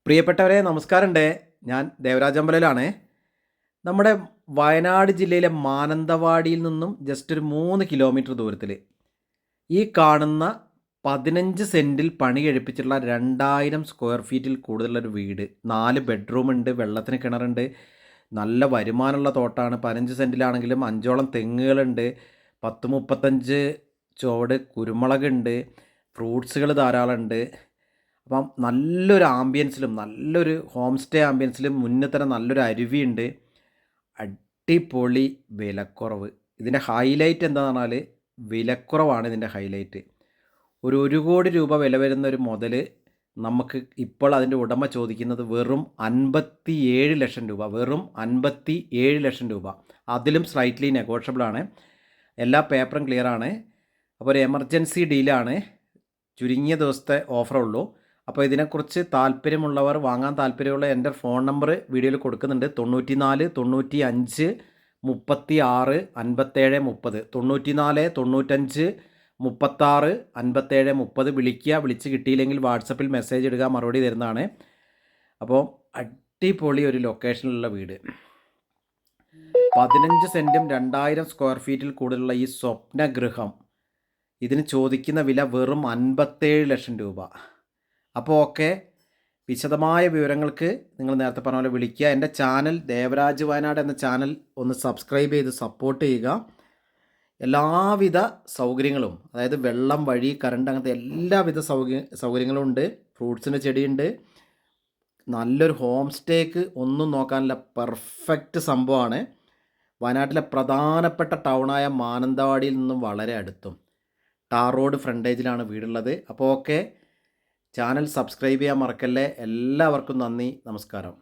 പ്രിയപ്പെട്ടവരെ നമസ്കാരമുണ്ട്. ഞാൻ ദേവരാജ് അമ്പലയിലാണ്. നമ്മുടെ വയനാട് ജില്ലയിലെ മാനന്തവാടിയിൽ നിന്നും ജസ്റ്റ് ഒരു 3 കിലോമീറ്റർ ദൂരത്തിൽ ഈ കാണുന്ന 15 സെൻറ്റിൽ പണി കഴിപ്പിച്ചിട്ടുള്ള 2000 സ്ക്വയർ ഫീറ്റിൽ കൂടുതലുള്ളൊരു വീട്. 4 ബെഡ്റൂമുണ്ട്, വെള്ളത്തിന് കിണറുണ്ട്, നല്ല വരുമാനമുള്ള തോട്ടാണ്. 15 സെൻറ്റിലാണെങ്കിലും 5ഓളം തെങ്ങുകളുണ്ട്, 10-35 ചുവട് കുരുമുളകുണ്ട്, ഫ്രൂട്ട്സുകൾ ധാരാളമുണ്ട്. അപ്പം നല്ലൊരു ആംബിയൻസിലും നല്ലൊരു ഹോം സ്റ്റേ ആംബിയൻസിലും മുന്നേ തന്നെ നല്ലൊരു അരുവിയുണ്ട്. അടിപൊളി വിലക്കുറവ്. ഇതിൻ്റെ ഹൈലൈറ്റ് എന്താണെന്ന് പറഞ്ഞാൽ വിലക്കുറവാണ് ഇതിൻ്റെ ഹൈലൈറ്റ്. ഒരു 1 കോടി രൂപ വില വരുന്ന ഒരു മുതൽ നമുക്ക് ഇപ്പോൾ അതിൻ്റെ ഉടമ ചോദിക്കുന്നത് വെറും 57 ലക്ഷം രൂപ. വെറും 57 ലക്ഷം രൂപ. അതിലും സ്ലൈറ്റ്ലി നെഗോഷ്യബിളാണ്. എല്ലാ പേപ്പറും ക്ലിയറാണ്. അപ്പോൾ ഒരു എമർജൻസി ഡീലാണ്. ചുരുങ്ങിയ ദിവസത്തെ ഓഫറുള്ളൂ. അപ്പോൾ ഇതിനെക്കുറിച്ച് താല്പര്യമുള്ളവർ, വാങ്ങാൻ താല്പര്യമുള്ള എൻ്റെ ഫോൺ നമ്പർ വീഡിയോയിൽ കൊടുക്കുന്നുണ്ട്. 94 95 36 57 30. 94 95 36 57 30 വിളിക്കുക. വിളിച്ച് കിട്ടിയില്ലെങ്കിൽ വാട്സപ്പിൽ മെസ്സേജ് ഇടുക, മറുപടി തരുന്നതാണ്. അപ്പോൾ അടിപൊളി ഒരു ലൊക്കേഷനിലുള്ള വീട്. 15 സെൻറ്റും 2000 സ്ക്വയർ ഫീറ്റിൽ കൂടുതലുള്ള ഈ സ്വപ്നഗൃഹം, ഇതിന് ചോദിക്കുന്ന വില വെറും 57 ലക്ഷം രൂപ. അപ്പോൾ ഓക്കെ, വിശദമായ വിവരങ്ങൾക്ക് നിങ്ങൾ നേരത്തെ പറഞ്ഞ പോലെ വിളിക്കുക. എൻ്റെ ചാനൽ ദേവരാജ് വയനാട് എന്ന ചാനൽ ഒന്ന് സബ്സ്ക്രൈബ് ചെയ്ത് സപ്പോർട്ട് ചെയ്യുക. എല്ലാവിധ സൗകര്യങ്ങളും, അതായത് വെള്ളം, വഴി, കറണ്ട്, അങ്ങനത്തെ എല്ലാവിധ സൗകര്യങ്ങളും ഉണ്ട്. ഫ്രൂട്ട്സിൻ്റെ ചെടിയുണ്ട്. നല്ലൊരു ഹോം സ്റ്റേക്ക് ഒന്നും നോക്കാനില്ല, പെർഫെക്റ്റ് സംഭവമാണ്. വയനാട്ടിലെ പ്രധാനപ്പെട്ട ടൗണായ മാനന്തവാടിയിൽ നിന്നും വളരെ അടുത്തും ടാർ റോഡ് ഫ്രണ്ടേജിലാണ് വീടുള്ളത്. അപ്പോൾ ഓക്കെ, ചാനൽ സബ്സ്ക്രൈബ് ചെയ്യാൻ മറക്കല്ലേ. എല്ലാവർക്കും നന്ദി, നമസ്കാരം.